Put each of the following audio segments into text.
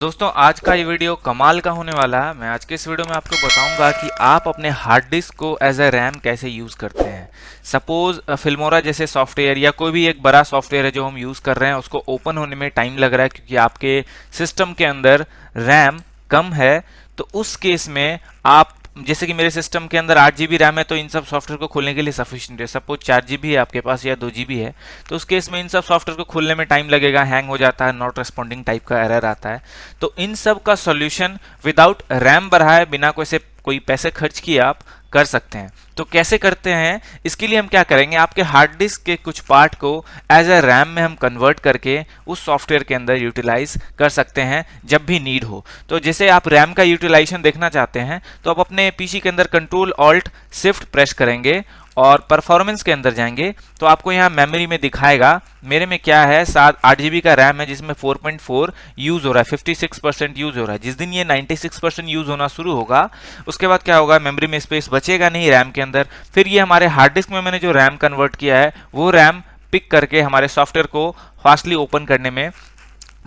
दोस्तों आज का ये वीडियो कमाल का होने वाला है। मैं आज के इस वीडियो में आपको बताऊंगा कि आप अपने हार्ड डिस्क को एज ए रैम कैसे यूज़ करते हैं। सपोज फिल्मोरा जैसे सॉफ्टवेयर या कोई भी एक बड़ा सॉफ्टवेयर है जो हम यूज़ कर रहे हैं, उसको ओपन होने में टाइम लग रहा है क्योंकि आपके सिस्टम के अंदर रैम कम है। तो उस केस में आप, जैसे कि मेरे सिस्टम के अंदर 8 GB रैम है, तो इन सब सॉफ्टवेयर को खोलने के लिए सफिशिएंट है। सपोज 4 GB है आपके पास या 2 GB है, तो उस केस में इन सब सॉफ्टवेयर को खोलने में टाइम लगेगा, हैंग हो जाता है, नॉट रेस्पॉन्डिंग टाइप का एरर आता है। तो इन सब का सॉल्यूशन विदाउट रैम बढ़ाए, बिना कोई पैसे खर्च किए आप कर सकते हैं। तो कैसे करते हैं, इसके लिए हम क्या करेंगे, आपके हार्ड डिस्क के कुछ पार्ट को एज ए रैम में हम कन्वर्ट करके उस सॉफ्टवेयर के अंदर यूटिलाइज कर सकते हैं जब भी नीड हो। तो जैसे आप रैम का यूटिलाइजेशन देखना चाहते हैं तो आप अपने पीसी के अंदर कंट्रोल ऑल्ट शिफ्ट प्रेस करेंगे और परफॉर्मेंस के अंदर जाएंगे तो आपको यहाँ मेमोरी में दिखाएगा। मेरे में क्या है, 8 GB का रैम है जिसमें 4.4 यूज हो रहा है, 56% यूज हो रहा है। जिस दिन ये 96% यूज होना शुरू होगा उसके बाद क्या होगा, मेमोरी में स्पेस बचेगा नहीं रैम के अंदर। फिर ये हमारे हार्ड डिस्क में मैंने जो रैम कन्वर्ट किया है वो रैम पिक करके हमारे सॉफ्टवेयर को फास्टली ओपन करने में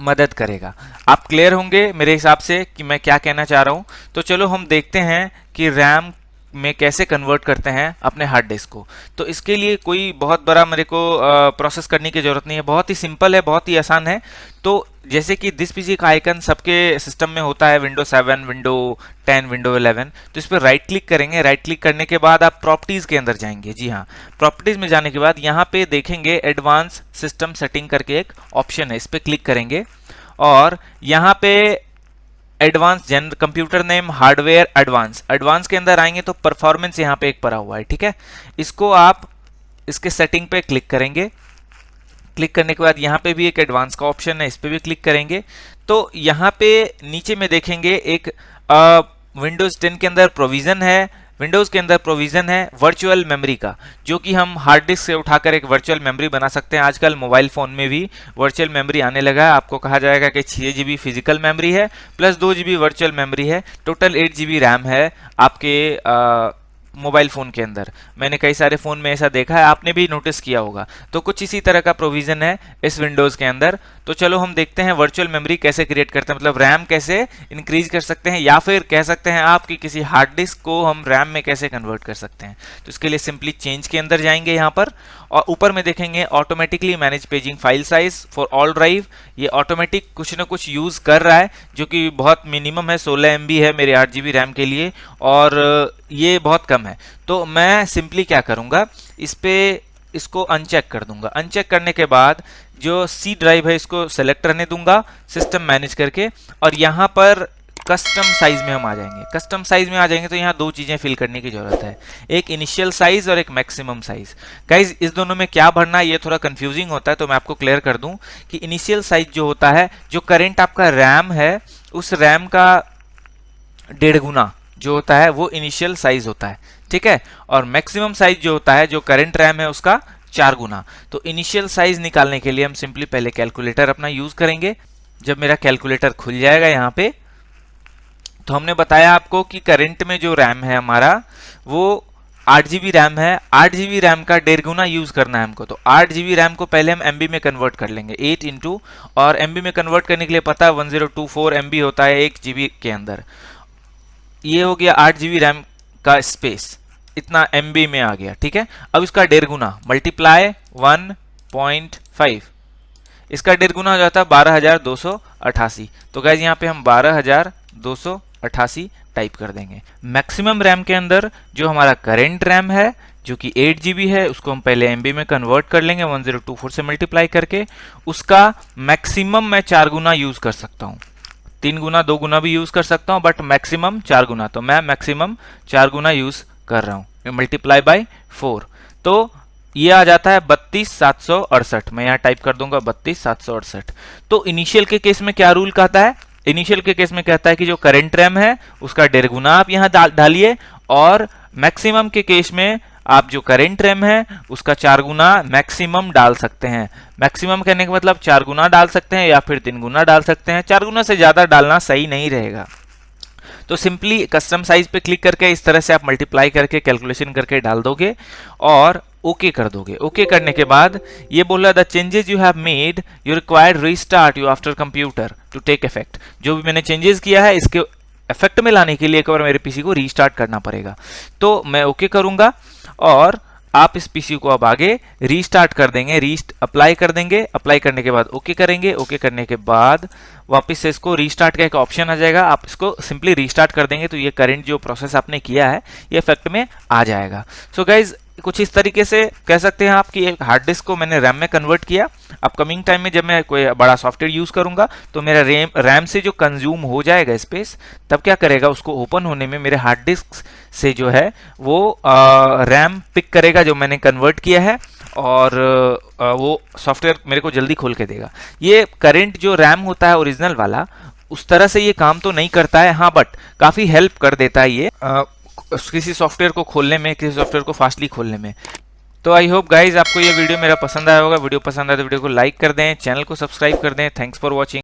मदद करेगा। आप क्लियर होंगे मेरे हिसाब से कि मैं क्या कहना चाह रहा हूं। तो चलो हम देखते हैं कि रैम में कैसे कन्वर्ट करते हैं अपने हार्ड डिस्क को। तो इसके लिए कोई बहुत बड़ा मेरे को प्रोसेस करने की जरूरत नहीं है, बहुत ही सिंपल है, बहुत ही आसान है। तो जैसे कि दिस पीसी का आइकन सबके सिस्टम में होता है, विंडो 7, विंडो 10, विंडो 11। तो इस पर राइट क्लिक करेंगे। राइट क्लिक करने के बाद आप प्रॉपर्टीज के अंदर जाएंगे। जी हाँ, प्रॉपर्टीज में जाने के बाद यहाँ पे देखेंगे एडवांस सिस्टम सेटिंग करके एक ऑप्शन है, इस पर क्लिक करेंगे और यहाँ पे advance general computer name hardware advance के अंदर आएंगे तो परफॉर्मेंस यहाँ पे एक पड़ा हुआ है, ठीक है। इसको आप इसके सेटिंग पे क्लिक करेंगे। क्लिक करने के बाद यहाँ पे भी एक एडवांस का ऑप्शन है, इस पे भी क्लिक करेंगे। तो यहाँ पे नीचे में देखेंगे एक विंडोज 10 के अंदर प्रोविजन है, विंडोज के अंदर प्रोविजन है वर्चुअल मेमोरी का, जो कि हम हार्ड डिस्क से उठाकर एक वर्चुअल मेमोरी बना सकते हैं। आजकल मोबाइल फोन में भी वर्चुअल मेमोरी आने लगा है। आपको कहा जाएगा कि 6 GB फिजिकल मेमोरी है प्लस 2 GB वर्चुअल मेमोरी है, टोटल 8 GB रैम है आपके मोबाइल फ़ोन के अंदर। मैंने कई सारे फ़ोन में ऐसा देखा है, आपने भी नोटिस किया होगा। तो कुछ इसी तरह का प्रोविज़न है इस विंडोज़ के अंदर। तो चलो हम देखते हैं वर्चुअल मेमोरी कैसे क्रिएट करते हैं, मतलब रैम कैसे इंक्रीज कर सकते हैं, या फिर कह सकते हैं आप कि किसी हार्ड डिस्क को हम रैम में कैसे कन्वर्ट कर सकते हैं। तो इसके लिए सिंपली चेंज के अंदर जाएंगे यहाँ पर और ऊपर में देखेंगे automatically manage paging file size for all drive. ये ऑटोमेटिक कुछ ना कुछ यूज़ कर रहा है जो कि बहुत मिनिमम है, 16 MB है मेरे 8 GB रैम के लिए और ये बहुत कम है। तो मैं सिंपली क्या करूँगा, इसको अनचेक कर दूंगा। अनचेक करने के बाद जो सी ड्राइव है इसको सेलेक्ट रहने दूंगा सिस्टम मैनेज करके, और यहाँ पर कस्टम साइज में हम आ जाएंगे। कस्टम साइज में आ जाएंगे तो यहाँ दो चीजें फिल करने की जरूरत है, एक इनिशियल साइज और एक मैक्सिमम साइज। गाइज इस दोनों में क्या भरना है ये थोड़ा कंफ्यूजिंग होता है, तो मैं आपको क्लियर कर दूं कि इनिशियल साइज जो होता है, जो करेंट आपका रैम है उस रैम का 1.5 गुना जो होता है वो इनिशियल साइज होता है, ठीक है। और मैक्सिमम साइज जो होता है, जो करंट रैम है उसका 4 गुना। तो इनिशियल साइज निकालने के लिए हम सिंपली पहले कैलकुलेटर अपना यूज करेंगे। जब मेरा कैलकुलेटर खुल जाएगा यहाँ पे, तो हमने बताया आपको कि करंट में जो रैम है हमारा वो 8 GB रैम है। 8 GB रैम का 1.5 गुना यूज करना है हमको। तो 8 GB रैम को पहले हम MB में कन्वर्ट कर लेंगे, 8 इंटू, और MB में कन्वर्ट करने के लिए पता है 1024 MB होता है 1 GB के अंदर। ये हो गया 8 GB रैम का स्पेस, इतना MB में आ गया, ठीक है। अब इसका 1.5 गुना मल्टीप्लाई 1.5, इसका 1.5 गुना हो जाता है 12,288। तो गाइज यहाँ पे हम 12,288 टाइप कर देंगे। मैक्सिमम रैम के अंदर जो हमारा करेंट रैम है जो कि 8 GB है, उसको हम पहले MB में कन्वर्ट कर लेंगे 1024 से मल्टीप्लाई करके। उसका मैक्सिमम मैं 4 गुना यूज कर सकता हूँ, 3 गुना 2 गुना भी यूज कर सकता हूँ, बट मैक्सिमम 4 गुना। तो मैं मैक्सिमम 4 गुना यूज कर रहा हूँ, मल्टीप्लाई बाय 4। तो ये आ जाता है 32,768। मैं यहाँ टाइप कर दूंगा 32,768। तो इनिशियल के केस में क्या रूल कहता है, इनिशियल के केस में कहता है कि जो करंट रैम है उसका 1.5 गुना आप यहाँ डालिए, और मैक्सिमम के केस में आप जो करंट रैम है उसका 4 गुना मैक्सिमम डाल सकते हैं। मैक्सिमम कहने का मतलब 4 गुना डाल सकते हैं या फिर 3 गुना डाल सकते हैं। 4 गुना से ज्यादा डालना सही नहीं रहेगा। तो सिंपली कस्टम साइज पे क्लिक करके इस तरह से आप मल्टीप्लाई करके कैलकुलेशन करके डाल दोगे, और ओके कर दोगे। ओके करने के बाद ये बोला the changes you have made you required restart you after computer to take effect. जो भी मैंने चेंजेस किया है इसके इफेक्ट में लाने के लिए एक बार मेरे पीसी को रीस्टार्ट करना पड़ेगा। तो मैं ओके करूंगा और आप इस पीसी को अब आगे रीस्टार्ट कर देंगे, अप्लाई कर देंगे। अप्लाई करने के बाद ओके करेंगे। ओके करने के बाद वापस से इसको रीस्टार्ट का एक ऑप्शन आ जाएगा, आप इसको सिंपली रीस्टार्ट कर देंगे तो ये करंट जो प्रोसेस आपने किया है ये इफेक्ट में आ जाएगा। सो गाइज कुछ इस तरीके से कह सकते हैं आप कि एक हार्ड डिस्क को मैंने रैम में कन्वर्ट किया। अपकमिंग टाइम में जब मैं कोई बड़ा सॉफ्टवेयर यूज करूंगा तो मेरा रैम से जो कंज्यूम हो जाएगा स्पेस, तब क्या करेगा, उसको ओपन होने में मेरे हार्ड डिस्क से जो है वो रैम पिक करेगा जो मैंने कन्वर्ट किया है और वो सॉफ्टवेयर मेरे को जल्दी खोल के देगा। ये करंट जो रैम होता है ओरिजिनल वाला, उस तरह से ये काम तो नहीं करता है, हाँ बट काफ़ी हेल्प कर देता है ये किसी सॉफ्टवेयर को खोलने में, किसी सॉफ्टवेयर को फास्टली खोलने में। तो आई होप गाइज आपको ये वीडियो मेरा पसंद आया होगा। वीडियो पसंद आया तो वीडियो को लाइक कर दें, चैनल को सब्सक्राइब कर दें। Thanks for watching.